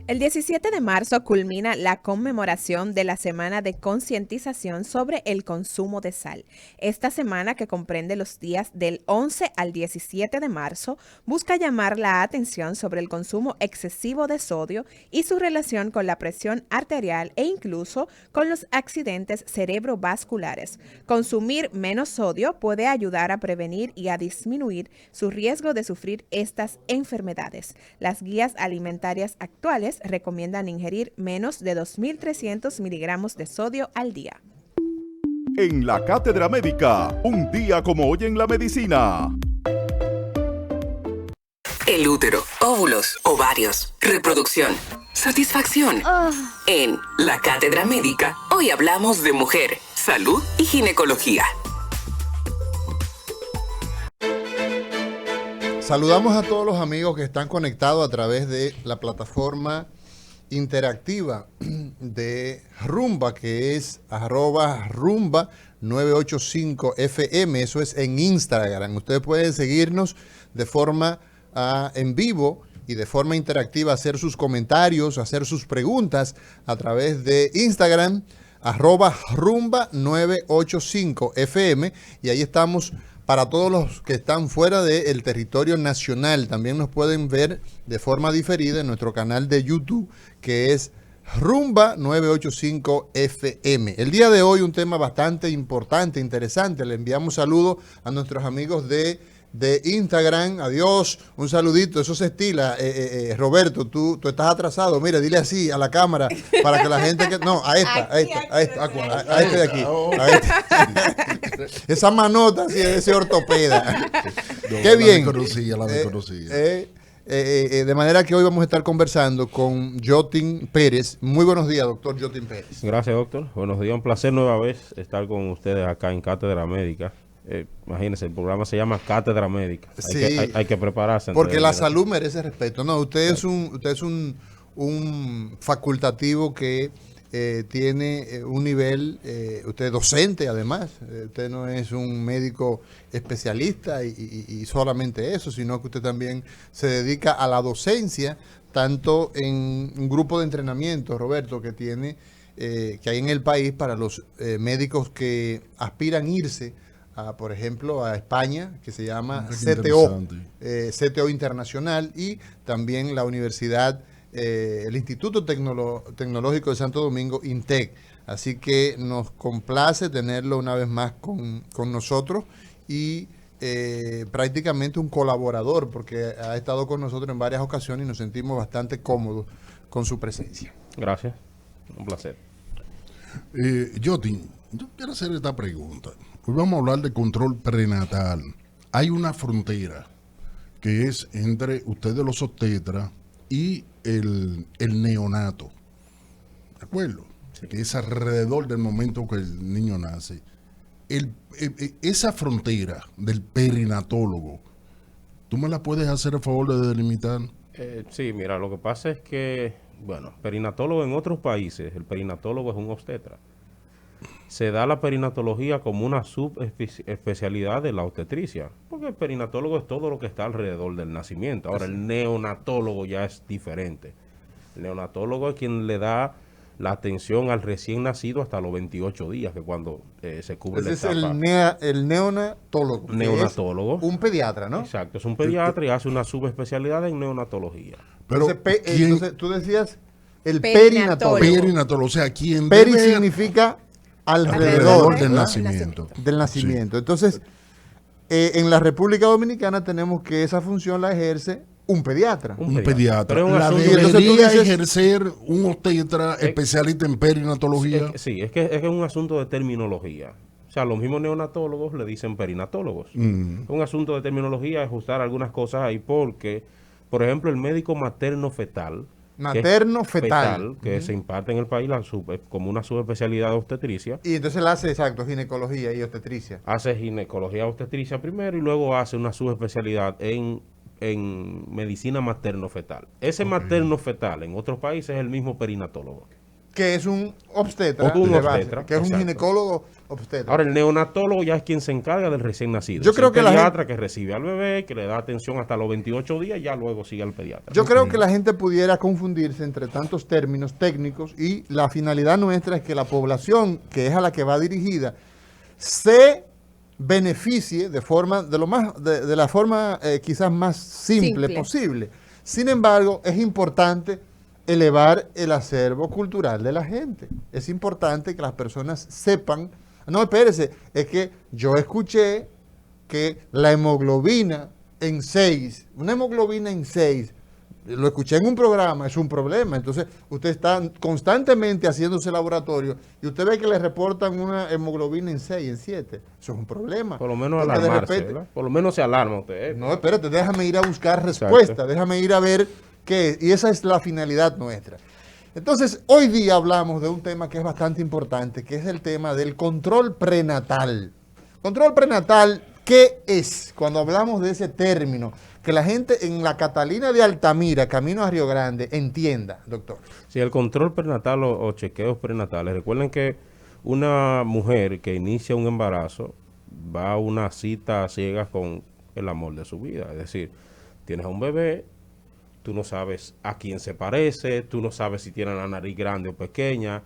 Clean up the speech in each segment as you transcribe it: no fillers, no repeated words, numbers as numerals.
El 17 de marzo culmina la conmemoración de la Semana de Concientización sobre el Consumo de Sal. Esta semana, que comprende los días del 11 al 17 de marzo, busca llamar la atención sobre el consumo excesivo de sodio y su relación con la presión arterial e incluso con los accidentes cerebrovasculares. Consumir menos sodio puede ayudar a prevenir y a disminuir su riesgo de sufrir estas enfermedades. Las guías alimentarias actuales recomiendan ingerir menos de 2.300 miligramos de sodio al día. En la Cátedra Médica, un día como hoy en la medicina. El útero, óvulos, ovarios, reproducción, satisfacción. En la Cátedra Médica, hoy hablamos de mujer, salud y ginecología. Saludamos a todos los amigos que están conectados a través de la plataforma interactiva de Rumba, que es @rumba985fm. Eso es en Instagram. Ustedes pueden seguirnos de forma en vivo y de forma interactiva, hacer sus comentarios, hacer sus preguntas a través de Instagram, @rumba985fm, y ahí estamos. Para todos los que están fuera del territorio nacional, también nos pueden ver de forma diferida en nuestro canal de YouTube, que es Rumba 985 FM. El día de hoy un tema bastante importante, interesante. Le enviamos saludos a nuestros amigos de Instagram. Adiós, un saludito, eso se estila. Roberto, tú estás atrasado. Mira, dile así a la cámara para que la gente que... No, a este de aquí. A este. Esa manota así, ese ortopeda. No, Qué bien. La desconocía. De manera que hoy vamos a estar conversando con Jotin Pérez. Muy buenos días, doctor Jotin Pérez. Gracias, doctor. Buenos días, un placer nueva vez estar con ustedes acá en Cátedra Médica. Imagínense, el programa se llama Cátedra Médica. Sí, hay que prepararse. Porque la salud merece respeto. No, usted es un facultativo que tiene un nivel, usted es docente además, usted no es un médico especialista y solamente eso, sino que usted también se dedica a la docencia, tanto en un grupo de entrenamiento, Roberto, que tiene, que hay en el país para los médicos que aspiran irse por ejemplo, a España, que se llama CTO Internacional, y también la Universidad, el Instituto Tecnológico de Santo Domingo, INTEC. Así que nos complace tenerlo una vez más con nosotros y prácticamente un colaborador, porque ha estado con nosotros en varias ocasiones y nos sentimos bastante cómodos con su presencia. Gracias, un placer. Jotin, yo quiero hacer esta pregunta. Hoy vamos a hablar de control prenatal. Hay una frontera que es entre ustedes los obstetras y el neonato. ¿De acuerdo? Sí. Que es alrededor del momento que el niño nace. Esa frontera del perinatólogo, ¿tú me la puedes hacer a favor de delimitar? Sí, mira, lo que pasa es que, bueno, perinatólogo en otros países, el perinatólogo es un obstetra. Se da la perinatología como una subespecialidad de la obstetricia, porque el perinatólogo es todo lo que está alrededor del nacimiento. Ahora, el neonatólogo ya es diferente. El neonatólogo es quien le da la atención al recién nacido hasta los 28 días, que cuando se cubre la etapa. Ese es el neonatólogo. Neonatólogo. Es un pediatra, ¿no? Exacto, es un pediatra y hace una subespecialidad en neonatología. Pero entonces tú decías el perinatólogo. Perinatólogo, o sea, ¿quién Peri significa alrededor del nacimiento. Del nacimiento. Sí. Entonces, en la República Dominicana tenemos que esa función la ejerce un pediatra. Un pediatra. Pero la debería ejercer un obstetra especialista en perinatología. Es que es un asunto de terminología. O sea, los mismos neonatólogos le dicen perinatólogos. Un asunto de terminología, ajustar algunas cosas ahí, porque, por ejemplo, el médico materno-fetal, que se imparte en el país como una subespecialidad de obstetricia. Y entonces él hace, exacto, ginecología y obstetricia. Hace ginecología obstetricia primero y luego hace una subespecialidad en medicina materno-fetal. Ese materno-fetal en otros países es el mismo perinatólogo. que es un obstetra, Un de base, obstetra, que es un exacto. ginecólogo obstetra. Ahora, el neonatólogo ya es quien se encarga del recién nacido. Yo Es creo el que la pediatra que recibe al bebé, que le da atención hasta los 28 días, ya luego sigue al pediatra. Yo creo que la gente pudiera confundirse entre tantos términos técnicos y la finalidad nuestra es que la población, que es a la que va dirigida, se beneficie de la forma quizás más simple posible. Sin embargo, es importante elevar el acervo cultural de la gente. Es importante que las personas sepan, no, espérese, es que yo escuché que la hemoglobina en 6, una hemoglobina en 6, lo escuché en un programa, es un problema. Entonces, usted está constantemente haciéndose laboratorio y usted ve que le reportan una hemoglobina en 6, en 7. Eso es un problema. Por lo menos Porque de alarmarse, repente- ¿verdad? Por lo menos se alarma usted. No, espérate, déjame ir a buscar respuesta, Exacto. déjame ir a ver qué es. Y esa es la finalidad nuestra. Entonces, hoy día hablamos de un tema que es bastante importante, que es el tema del control prenatal. Control prenatal, ¿qué es? Cuando hablamos de ese término, que la gente en la Catalina de Altamira, camino a Río Grande, entienda, doctor. Si el control prenatal o chequeos prenatales, recuerden que una mujer que inicia un embarazo va a una cita a ciegas con el amor de su vida. Es decir, tienes a un bebé, tú no sabes a quién se parece, tú no sabes si tiene la nariz grande o pequeña,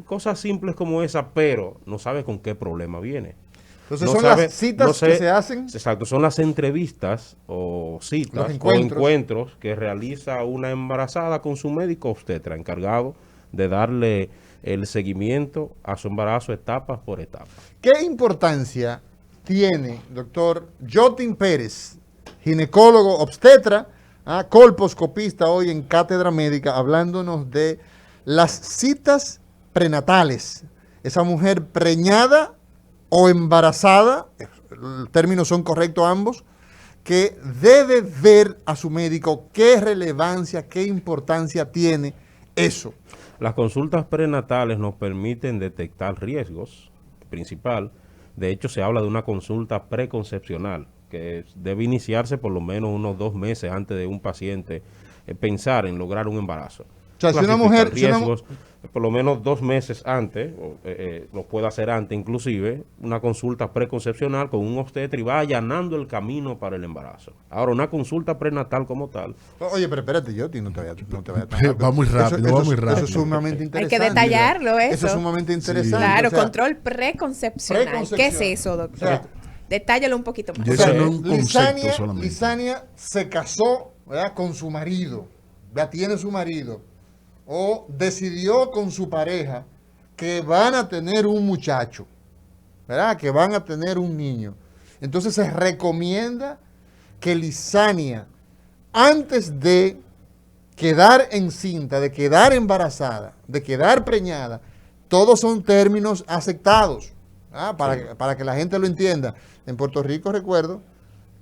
cosas simples como esa, pero no sabes con qué problema viene. Entonces No son sabe- las citas no sé- que se hacen. Exacto, son las entrevistas o citas Los o encuentros. encuentros que realiza una embarazada con su médico obstetra encargado de darle el seguimiento a su embarazo etapas por etapas. ¿Qué importancia tiene, doctor Jotin Pérez, ginecólogo obstetra, colposcopista hoy en Cátedra Médica, hablándonos de las citas prenatales? Esa mujer preñada o embarazada, los términos son correctos ambos, que debe ver a su médico qué relevancia, qué importancia tiene eso. Las consultas prenatales nos permiten detectar riesgos, principal. De hecho, se habla de una consulta preconcepcional, que debe iniciarse por lo menos unos 2 meses antes de un paciente pensar en lograr un embarazo. O sea, si una Clasificar mujer- si una mu- riesgos, por lo menos 2 meses antes, lo puede hacer antes inclusive, una consulta preconcepcional con un obstetra y va allanando el camino para el embarazo. Ahora, una consulta prenatal como tal, Oye, pero espérate, Jotin, no te vayas tan rápido. Va muy rápido, va muy Eso rápido. es sumamente Hay interesante. que detallarlo, Eso eso. es sumamente interesante. Claro, o sea, control preconcepcional. ¿Qué es eso, doctor? O sea, Detállalo un poquito más. Y O ese sea, no es un concepto solamente. Lisania se casó, ¿verdad?, con su marido, ya tiene su marido, o decidió con su pareja que van a tener un muchacho, ¿verdad?, que van a tener un niño. Entonces se recomienda que Lisania, antes de quedar encinta, de quedar embarazada, de quedar preñada, todos son términos aceptados, para que la gente lo entienda. En Puerto Rico recuerdo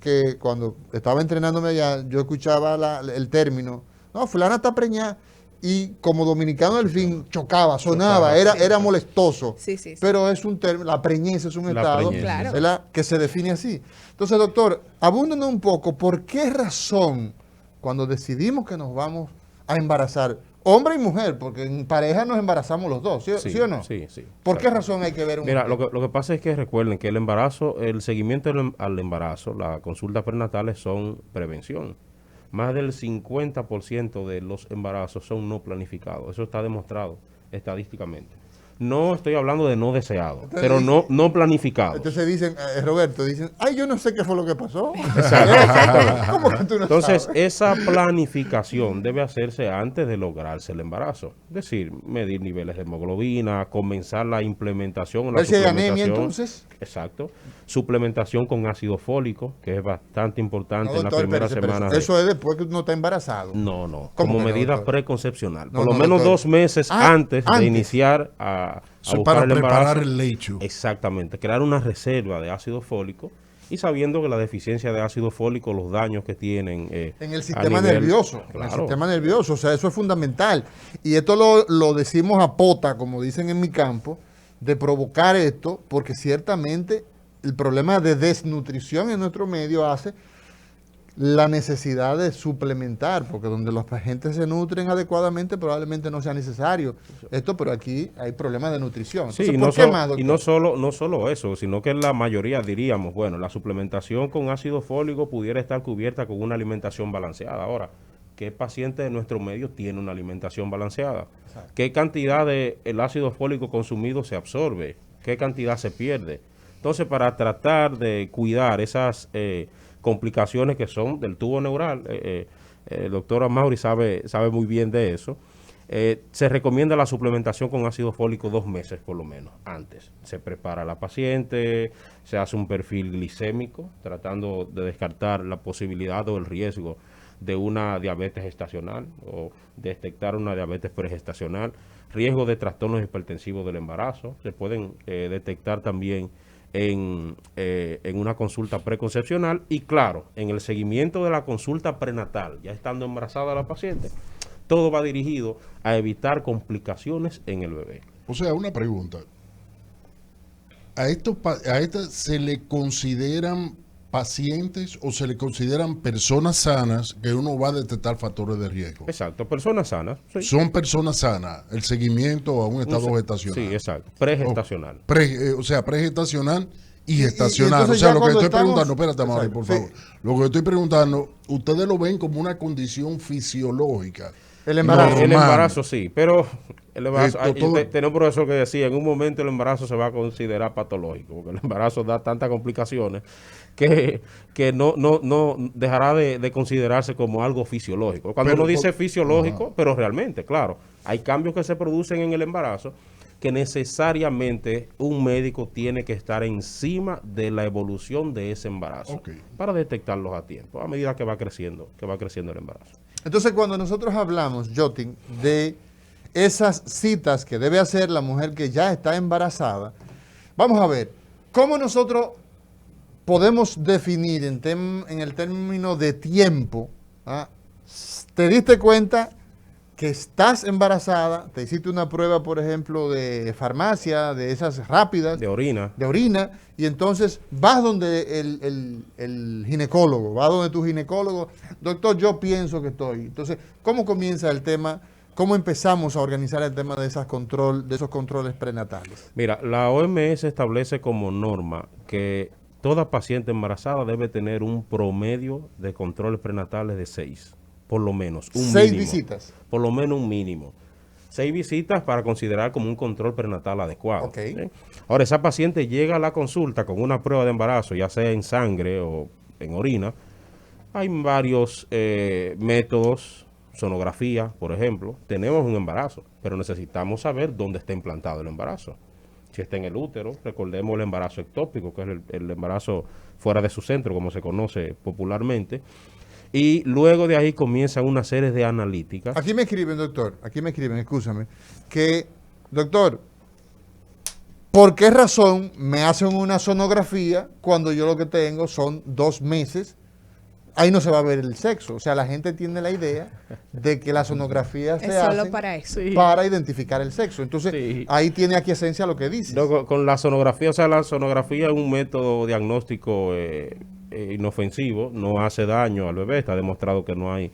que cuando estaba entrenándome allá, yo escuchaba el término, no, fulana está preñada, y como dominicano del fin chocaba, sonaba, era molestoso. Sí, sí, sí. Pero es un término, la preñez es un La estado, preñez, Claro. ¿verdad?, que se define así. Entonces, doctor, abúndanos un poco, ¿por qué razón cuando decidimos que nos vamos a embarazar, hombre y mujer, porque en pareja nos embarazamos los dos, ¿sí o no? Sí, sí. ¿Por qué razón hay que ver un Mira, lo que pasa es que recuerden que el embarazo, el seguimiento al embarazo, las consultas prenatales son prevención. Más del 50% de los embarazos son no planificados. Eso está demostrado estadísticamente. No estoy hablando de no deseados, pero no planificados. Entonces dicen, Roberto, dicen, ay, yo no sé qué fue lo que pasó. ¿Cómo que tú no Entonces, sabes? esa planificación debe hacerse antes de lograrse el embarazo. Es decir, medir niveles de hemoglobina, comenzar la implementación o la Ver si hay suplementación. anemia, entonces. Exacto. Suplementación con ácido fólico, que es bastante importante No, en las doctor, primeras espérese, pero semanas. eso es después que uno está embarazado. No, ¿Cómo como que no, medida doctor? preconcepcional. No, Por lo no, menos doctor. 2 meses antes de iniciar a Eso es buscar para el embarazo. preparar el lecho. Exactamente, crear una reserva de ácido fólico y sabiendo que la deficiencia de ácido fólico, los daños que tienen En el a sistema nivel- nervioso, en el Claro. sistema nervioso, o sea, eso es fundamental. Y esto lo decimos a pota, como dicen en mi campo, de provocar esto, porque ciertamente el problema de desnutrición en nuestro medio hace la necesidad de suplementar, porque donde los pacientes se nutren adecuadamente probablemente no sea necesario esto, pero aquí hay problemas de nutrición. Sí, Entonces, no ¿por qué solo- más, y doctor? no solo eso, sino que la mayoría diríamos, bueno, la suplementación con ácido fólico pudiera estar cubierta con una alimentación balanceada. Ahora, ¿qué paciente de nuestro medio tiene una alimentación balanceada? ¿Qué cantidad de el ácido fólico consumido se absorbe? ¿Qué cantidad se pierde? Entonces, para tratar de cuidar esas complicaciones que son del tubo neural, el doctor Amaury sabe muy bien de eso. Se recomienda la suplementación con ácido fólico 2 meses por lo menos antes. Se prepara la paciente, se hace un perfil glicémico, tratando de descartar la posibilidad o el riesgo de una diabetes gestacional o detectar una diabetes pregestacional, riesgo de trastornos hipertensivos del embarazo. Se pueden detectar también en una consulta preconcepcional y claro, en el seguimiento de la consulta prenatal, ya estando embarazada la paciente, todo va dirigido a evitar complicaciones en el bebé. O sea, una pregunta. ¿A estas se le consideran pacientes o se le consideran personas sanas que uno va a detectar factores de riesgo? Exacto, personas sanas. Sí. Son personas sanas, el seguimiento a un estado gestacional. Sí, exacto, pregestacional. O sea, pregestacional y gestacional. entonces O sea, ya lo que cuando estoy estamos- preguntando, espérate, Mauri, por Exacto, favor. Lo que estoy preguntando, ustedes lo ven como una condición fisiológica. El embarazo. El normal. embarazo sí, pero el embarazo, Todo- tenía un profesor que decía, en un momento el embarazo se va a considerar patológico, porque el embarazo da tantas complicaciones que no dejará de considerarse como algo fisiológico. Cuando Pero uno dice por- fisiológico, pero realmente, claro, hay cambios que se producen en el embarazo que necesariamente un médico tiene que estar encima de la evolución de ese embarazo Ok. para detectarlos a tiempo, a medida que va creciendo el embarazo. Entonces, cuando nosotros hablamos, Jotin, de esas citas que debe hacer la mujer que ya está embarazada, vamos a ver, ¿cómo nosotros podemos definir en el término de tiempo? ¿Te diste cuenta que estás embarazada? ¿Te hiciste una prueba, por ejemplo, de farmacia, de esas rápidas? De orina. De orina, y entonces vas donde el ginecólogo, vas donde tu ginecólogo, doctor, yo pienso que estoy. Entonces, ¿cómo comienza el tema? ¿Cómo empezamos a organizar el tema de esos controles prenatales? Mira, la OMS establece como norma que toda paciente embarazada debe tener un promedio de controles prenatales de 6, por lo menos. Un 6 mínimo. visitas. Por lo menos un mínimo. 6 visitas para considerar como un control prenatal adecuado. Ok. ¿Sí? Ahora, esa paciente llega a la consulta con una prueba de embarazo, ya sea en sangre o en orina. Hay varios métodos, sonografía, por ejemplo. Tenemos un embarazo, pero necesitamos saber dónde está implantado el embarazo. Si está en el útero, recordemos el embarazo ectópico, que es el embarazo fuera de su centro, como se conoce popularmente. Y luego de ahí comienzan una serie de analíticas. Aquí me escriben, doctor, escúchame, que, doctor, ¿por qué razón me hacen una sonografía cuando yo lo que tengo son 2 meses? Ahí no se va a ver el sexo. O sea, la gente tiene la idea de que la sonografía se Es solo hace para eso. para identificar el sexo. Entonces, Sí. ahí tiene aquiescencia lo que dices. No, con la sonografía, o sea, la sonografía es un método diagnóstico inofensivo, no hace daño al bebé, está demostrado que no hay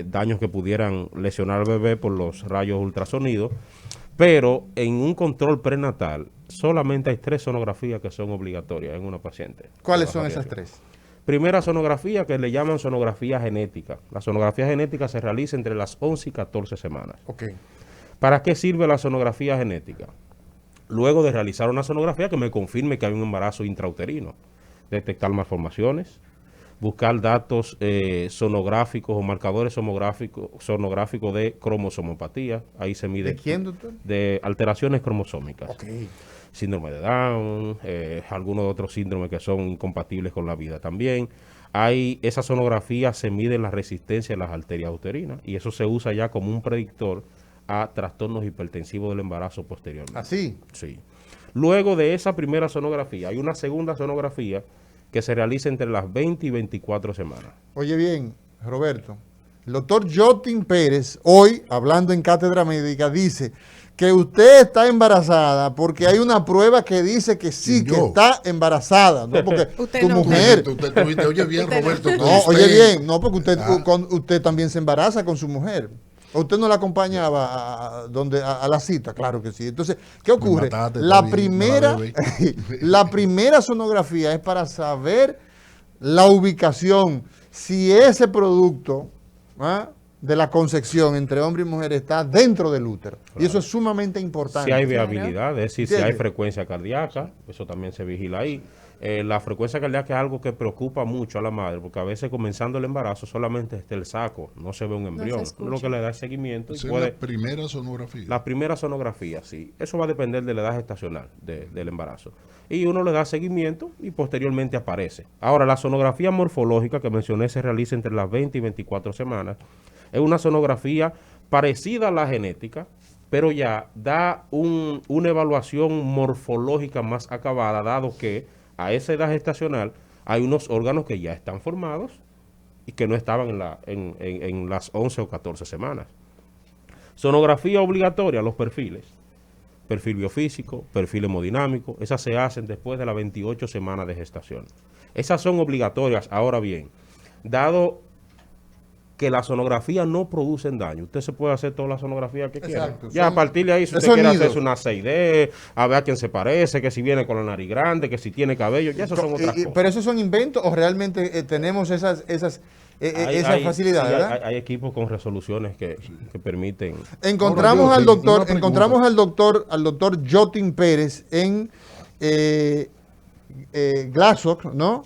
daños que pudieran lesionar al bebé por los rayos ultrasonidos, pero en un control prenatal solamente hay 3 sonografías que son obligatorias en una paciente. ¿Cuáles son esas 3? Primera sonografía, que le llaman sonografía genética. La sonografía genética se realiza entre las 11 y 14 semanas. Ok. ¿Para qué sirve la sonografía genética? Luego de realizar una sonografía que me confirme que hay un embarazo intrauterino, detectar malformaciones, buscar datos sonográficos o marcadores sonográficos de cromosomopatía. Ahí se mide ¿De quién, doctor? de alteraciones cromosómicas. Ok. Síndrome de Down, algunos otros síndromes que son incompatibles con la vida también. Esa sonografía se mide en la resistencia de las arterias uterinas y eso se usa ya como un predictor a trastornos hipertensivos del embarazo posteriormente. ¿Así? Sí. Luego de esa primera sonografía, hay una segunda sonografía que se realiza entre las 20 y 24 semanas. Oye bien, Roberto, El doctor Jotin Pérez, hoy, hablando en Cátedra Médica, dice que usted está embarazada porque hay una prueba que dice que sí, que está embarazada, ¿no? Porque Usted tu no. mujer... Oye bien, Usted no. Roberto. No, oye bien, no, porque Ah. usted también se embaraza con su mujer. ¿Usted no la acompañaba a la cita? Claro que sí. Entonces, ¿qué ocurre? mataste, La está bien, primera, no la la primera sonografía es para saber la ubicación, si ese producto de la concepción entre hombre y mujer está dentro del útero. Y eso es sumamente importante. Si hay viabilidad, es decir, si hay ¿Entiendes? frecuencia cardíaca, eso también se vigila ahí. La frecuencia cardíaca es algo que preocupa mucho a la madre, porque a veces comenzando el embarazo solamente está el saco, no se ve un embrión. se Lo que le da es seguimiento y Esa es puede... la primera sonografía. La primera sonografía, sí. Eso va a depender de la edad gestacional del embarazo. Y uno le da seguimiento y posteriormente aparece. Ahora, la sonografía morfológica que mencioné se realiza entre las 20 y 24 semanas. Es una sonografía parecida a la genética, pero ya da una evaluación morfológica más acabada, dado que a esa edad gestacional hay unos órganos que ya están formados y que no estaban en las 11 o 14 semanas. Sonografía obligatoria, los perfiles. Perfil biofísico, perfil hemodinámico, esas se hacen después de las 28 semanas de gestación. Esas son obligatorias. Ahora bien, dado que las sonografías no producen daño, usted se puede hacer toda la sonografía que quiera. Exacto, Ya a partir de ahí, si es usted quiere sonido. hacerse una 6D, a ver a quién se parece, que si viene con la nariz grande, que si tiene cabello, ya eso son otras cosas. Pero esos son inventos o realmente tenemos esas facilidades, sí, ¿verdad? hay equipos con resoluciones que permiten. Encontramos Ahora, al yo, doctor, una pregunta. encontramos al doctor Jotin Pérez en Glaxo, ¿no?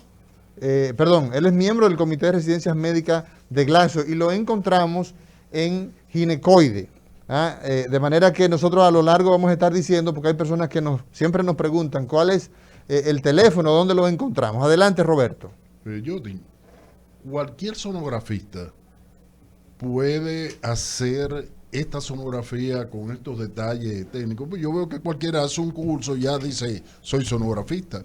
Perdón, él es miembro del Comité de Residencias Médicas de Glaxo y lo encontramos en Ginecoide. De manera que nosotros a lo largo vamos a estar diciendo, porque hay personas que siempre nos preguntan cuál es el teléfono, dónde lo encontramos. Adelante, Roberto. Jody, cualquier sonografista puede hacer esta sonografía con estos detalles técnicos. Pues yo veo que cualquiera hace un curso y ya dice, soy sonografista.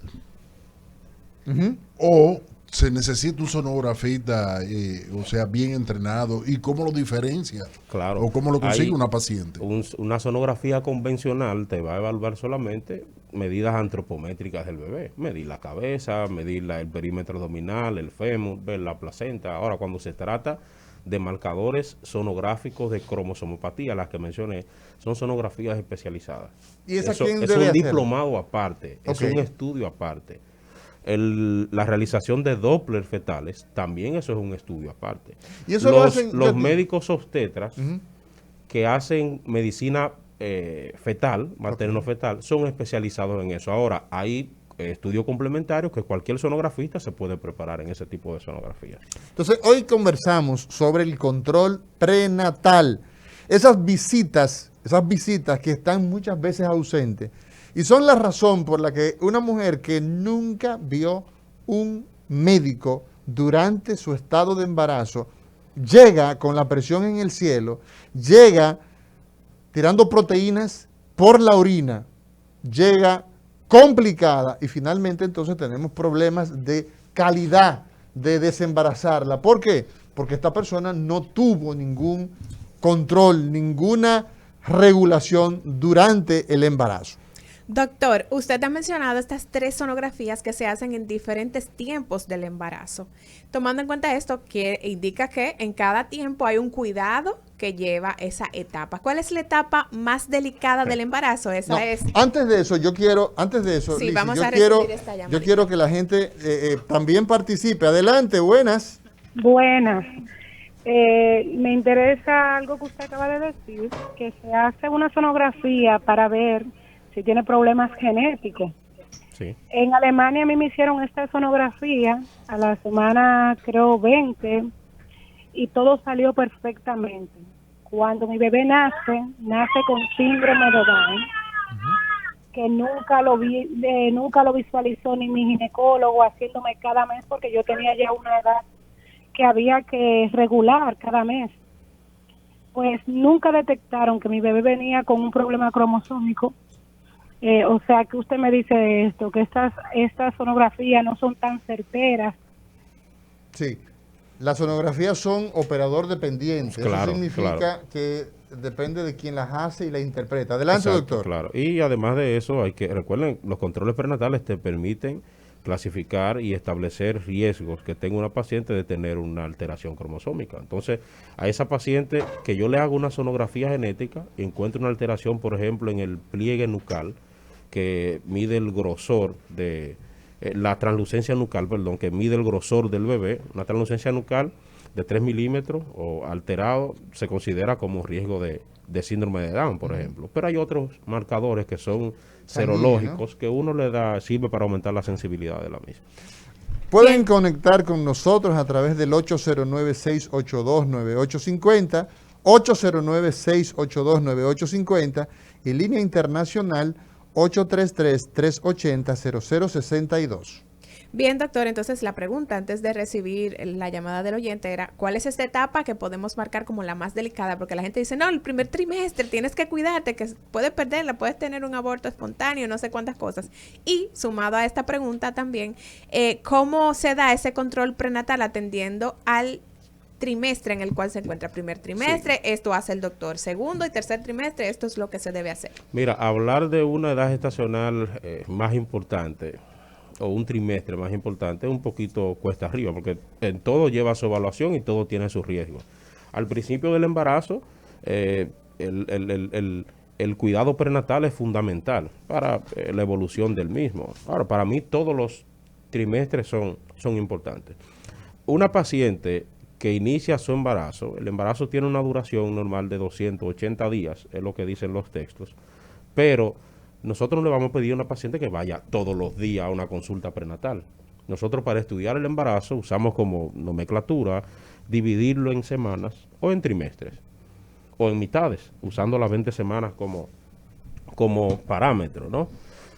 O se necesita un sonografista, o sea, bien entrenado. ¿Y cómo lo diferencia? Claro. ¿O cómo lo consigue Hay una paciente? Una sonografía convencional te va a evaluar solamente medidas antropométricas del bebé. Medir la cabeza, medir el perímetro abdominal, el fémur, ver la placenta. Ahora, cuando se trata de marcadores sonográficos de cromosomopatía, las que mencioné, son sonografías especializadas. ¿Y esa Eso quién es debe un hacer? diplomado aparte, Ok. es un estudio aparte. La realización de Doppler fetales, también eso es un estudio aparte. Y eso lo los hacen- los yo- médicos obstetras que hacen medicina fetal, materno-fetal, son especializados en eso. Ahora, hay estudios complementarios que cualquier sonografista se puede preparar en ese tipo de sonografía. Entonces, hoy conversamos sobre el control prenatal. Esas visitas que están muchas veces ausentes. Y son la razón por la que una mujer que nunca vio un médico durante su estado de embarazo llega con la presión en el cielo, llega tirando proteínas por la orina, llega complicada y finalmente entonces tenemos problemas de calidad de desembarazarla. ¿Por qué? Porque esta persona no tuvo ningún control, ninguna regulación durante el embarazo. Doctor, usted ha mencionado estas 3 sonografías que se hacen en diferentes tiempos del embarazo. Tomando en cuenta esto, que indica que en cada tiempo hay un cuidado que lleva esa etapa. ¿Cuál es la etapa más delicada del embarazo? Esa No, es... antes de eso, Sí, Lizzy, vamos yo a quiero, recibir esta llamadita. yo quiero que la gente también participe. Adelante, buenas. Buenas. Me interesa algo que usted acaba de decir, que se hace una sonografía para ver si tiene problemas genéticos. Sí. En Alemania a mí me hicieron esta sonografía a la semana, creo, 20, y todo salió perfectamente. Cuando mi bebé nace con síndrome de Down, que nunca lo visualizó ni mi ginecólogo haciéndome cada mes, porque yo tenía ya una edad que había que regular cada mes. Pues nunca detectaron que mi bebé venía con un problema cromosómico. O sea, que usted me dice de esto, que estas sonografías no son tan certeras. Sí. Las sonografías son operador dependiente. Claro, Eso significa claro. que depende de quien las hace y las interpreta. Adelante, Exacto, doctor. claro. Y además de eso, recuerden, los controles prenatales te permiten clasificar y establecer riesgos que tenga una paciente de tener una alteración cromosómica. Entonces, a esa paciente que yo le hago una sonografía genética y encuentro una alteración, por ejemplo, en el pliegue nucal, que mide el grosor de la translucencia nucal, perdón, que mide el grosor del bebé, una translucencia nucal de 3 milímetros o alterado, se considera como riesgo de síndrome de Down, por ejemplo. Pero hay otros marcadores que son serológicos, que uno le da, sirve para aumentar la sensibilidad de la misma. Pueden conectar con nosotros a través del 809-682-9850, 809-682-9850 y línea internacional 833-380-0062. Bien, doctor, entonces la pregunta antes de recibir la llamada del oyente era, ¿cuál es esta etapa que podemos marcar como la más delicada? Porque la gente dice, no, el primer trimestre tienes que cuidarte, que puedes perderla, puedes tener un aborto espontáneo, no sé cuántas cosas. Y sumado a esta pregunta también, ¿cómo se da ese control prenatal atendiendo al trimestre en el cual se encuentra? Primer trimestre, esto hace el doctor. Segundo y tercer trimestre, esto es lo que se debe hacer. Mira, hablar de una edad gestacional más importante o un trimestre más importante es un poquito cuesta arriba, porque en todo lleva su evaluación y todo tiene sus riesgos. Al principio del embarazo, el cuidado prenatal es fundamental para la evolución del mismo. Ahora, para mí todos los trimestres son importantes. Una paciente que inicia su embarazo, el embarazo tiene una duración normal de 280 días, es lo que dicen los textos, pero nosotros le vamos a pedir a una paciente que vaya todos los días a una consulta prenatal. Nosotros para estudiar el embarazo usamos como nomenclatura dividirlo en semanas o en trimestres o en mitades, usando las 20 semanas como parámetro, ¿no?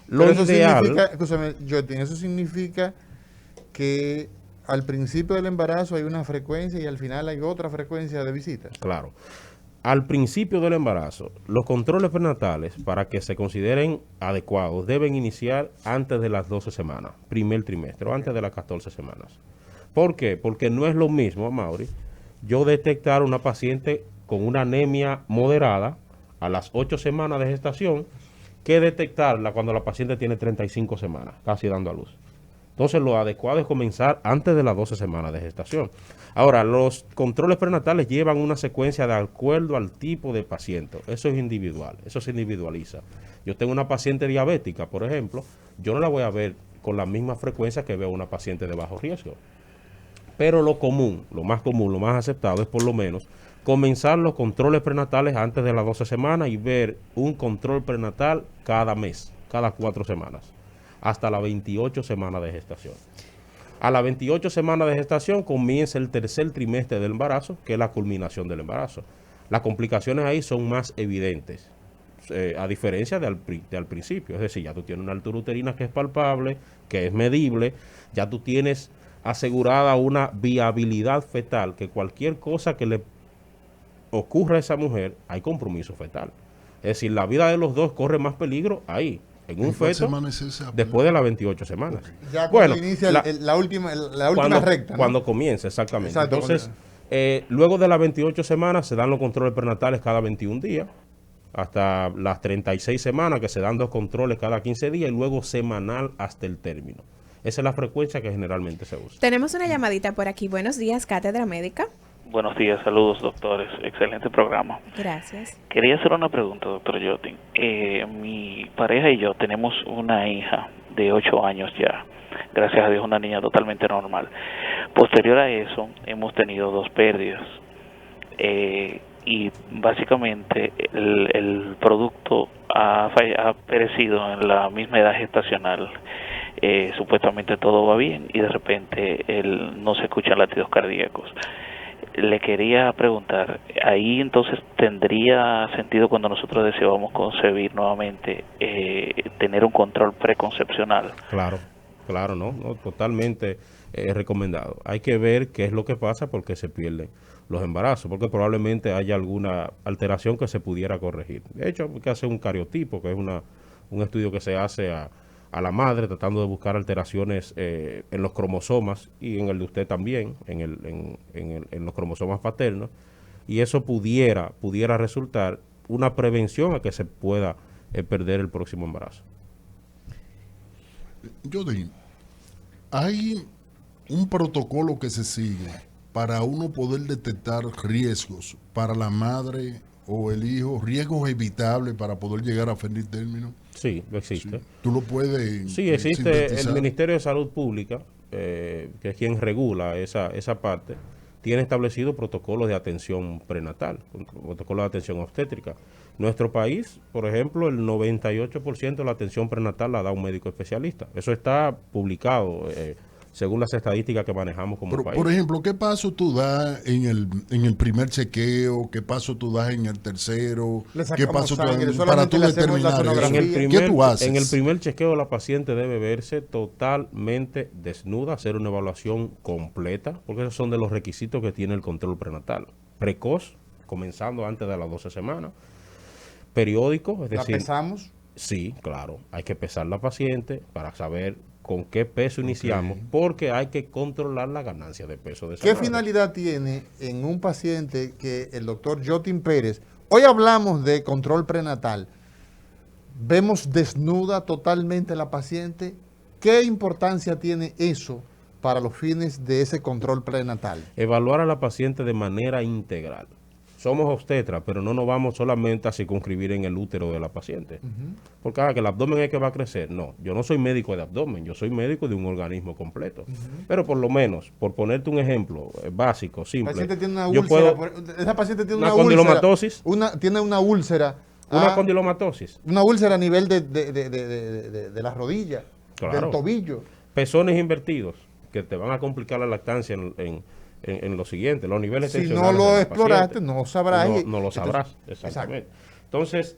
Lo Pero eso ideal, significa, escúchame, Jotin, eso significa que al principio del embarazo hay una frecuencia y al final hay otra frecuencia de visitas. claro, al principio del embarazo, los controles prenatales, para que se consideren adecuados, deben iniciar antes de las 12 semanas, primer trimestre, o antes de las 14 semanas. ¿Por qué? Porque no es lo mismo, Mauri, yo detectar una paciente con una anemia moderada a las 8 semanas de gestación, que detectarla cuando la paciente tiene 35 semanas, casi dando a luz. Entonces, lo adecuado es comenzar antes de las 12 semanas de gestación. Ahora, los controles prenatales llevan una secuencia de acuerdo al tipo de paciente. Eso es individual, eso se individualiza. Yo tengo una paciente diabética, por ejemplo, yo no la voy a ver con la misma frecuencia que veo una paciente de bajo riesgo. Pero lo común, lo más aceptado es por lo menos comenzar los controles prenatales antes de las 12 semanas y ver un control prenatal cada mes, cada 4 semanas, hasta las 28 semanas de gestación. A las 28 semanas de gestación comienza el tercer trimestre del embarazo, que es la culminación del embarazo. Las complicaciones ahí son más evidentes, a diferencia de al principio. Es decir, ya tú tienes una altura uterina que es palpable, que es medible, ya tú tienes asegurada una viabilidad fetal, que cualquier cosa que le ocurra a esa mujer, hay compromiso fetal. Es decir, la vida de los dos corre más peligro ahí, en un feto, después de las 28 semanas. Okay. Ya cuando inicia la última recta, ¿no? Cuando comienza, exactamente. Exacto, entonces, luego de las 28 semanas se dan los controles prenatales cada 21 días, hasta las 36 semanas, que se dan 2 controles cada 15 días, y luego semanal hasta el término. Esa es la frecuencia que generalmente se usa. Tenemos una llamadita por aquí. Buenos días, Cátedra Médica. Buenos días, saludos doctores, excelente programa. Gracias. Quería hacer una pregunta, doctor Jotin. Mi pareja y yo tenemos una hija de 8 años ya, gracias a Dios una niña totalmente normal. Posterior a eso hemos tenido 2 pérdidas y básicamente el producto ha perecido en la misma edad gestacional. Supuestamente todo va bien y de repente no se escuchan latidos cardíacos. Le quería preguntar, ahí entonces tendría sentido cuando nosotros deseamos concebir nuevamente tener un control preconcepcional. Claro, no, totalmente recomendado. Hay que ver qué es lo que pasa porque se pierden los embarazos, porque probablemente haya alguna alteración que se pudiera corregir. De hecho, hay que hacer un cariotipo, que es un estudio que se hace a a la madre, tratando de buscar alteraciones en los cromosomas y en el de usted también, en los cromosomas paternos, y eso pudiera resultar una prevención a que se pueda perder el próximo embarazo. Jody, hay un protocolo que se sigue para uno poder detectar riesgos para la madre o el hijo, riesgos evitables para poder llegar a feliz término. Sí, existe. Sí. Tú lo puedes. Sí, existe. El Ministerio de Salud Pública, que es quien regula esa parte, tiene establecido protocolos de atención prenatal, protocolos de atención obstétrica. Nuestro país, por ejemplo, el 98% de la atención prenatal la da un médico especialista. Eso está publicado según las estadísticas que manejamos como país. Por ejemplo, ¿qué paso tú das en el primer chequeo? ¿Qué paso tú das en el tercero? ¿Qué paso tú das para tú determinar eso? ¿Qué tú haces? En el primer chequeo la paciente debe verse totalmente desnuda, hacer una evaluación completa, porque esos son de los requisitos que tiene el control prenatal. Precoz, comenzando antes de las 12 semanas. Periódico, es decir... ¿La pesamos? Sí, claro. Hay que pesar la paciente para saber con qué peso iniciamos, porque hay que controlar la ganancia de peso de esa ¿Qué madre. finalidad tiene en un paciente que el doctor Jotin Pérez, hoy hablamos de control prenatal, vemos desnuda totalmente la paciente? ¿Qué importancia tiene eso para los fines de ese control prenatal? Evaluar a la paciente de manera integral. Somos obstetras, pero no nos vamos solamente a circunscribir en el útero de la paciente. Porque que el abdomen es que va a crecer. No, yo no soy médico de abdomen, yo soy médico de un organismo completo. Pero por lo menos, por ponerte un ejemplo básico, simple. La paciente tiene una úlcera. Esa paciente tiene una condilomatosis. Tiene una úlcera. Una condilomatosis. Una úlcera a nivel de la rodilla, del tobillo. Pezones invertidos, que te van a complicar la lactancia en lo siguiente, los niveles si tensionales. no lo exploraste, no sabrás. No lo sabrás, exactamente. Entonces,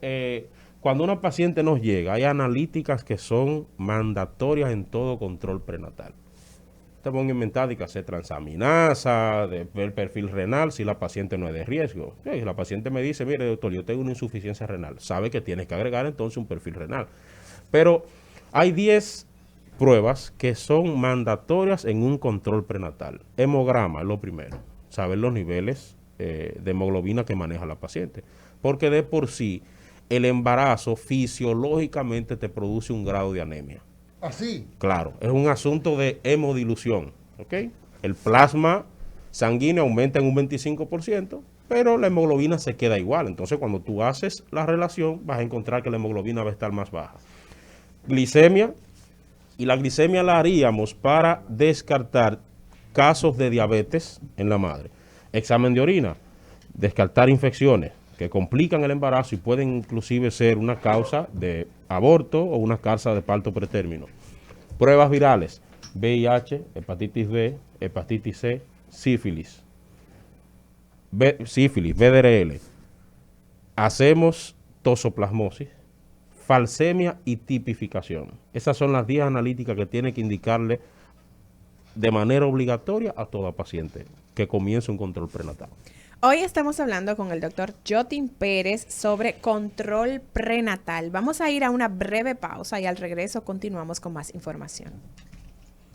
cuando una paciente nos llega, hay analíticas que son mandatorias en todo control prenatal. Te pongo inventar de que hacer transaminasa, de ver perfil renal, si la paciente no es de riesgo. Si la paciente me dice, mire doctor, yo tengo una insuficiencia renal, sabe que tienes que agregar entonces un perfil renal. Pero hay 10 pruebas que son mandatorias en un control prenatal. Hemograma es lo primero, saber los niveles de hemoglobina que maneja la paciente, porque de por sí el embarazo fisiológicamente te produce un grado de anemia. ¿Así? Claro, es un asunto de hemodilución, ¿ok? El plasma sanguíneo aumenta en un 25%, pero la hemoglobina se queda igual. Entonces, cuando tú haces la relación, vas a encontrar que la hemoglobina va a estar más baja. Glicemia. Y la glicemia la haríamos para descartar casos de diabetes en la madre. Examen de orina, descartar infecciones que complican el embarazo y pueden inclusive ser una causa de aborto o una causa de parto pretérmino. Pruebas virales, VIH, hepatitis B, hepatitis C, sífilis, VDRL. Hacemos tosoplasmosis, falsemia y tipificación. Esas son las 10 analíticas que tiene que indicarle de manera obligatoria a toda paciente que comience un control prenatal. Hoy estamos hablando con el doctor Jotin Pérez sobre control prenatal. Vamos a ir a una breve pausa y al regreso continuamos con más información.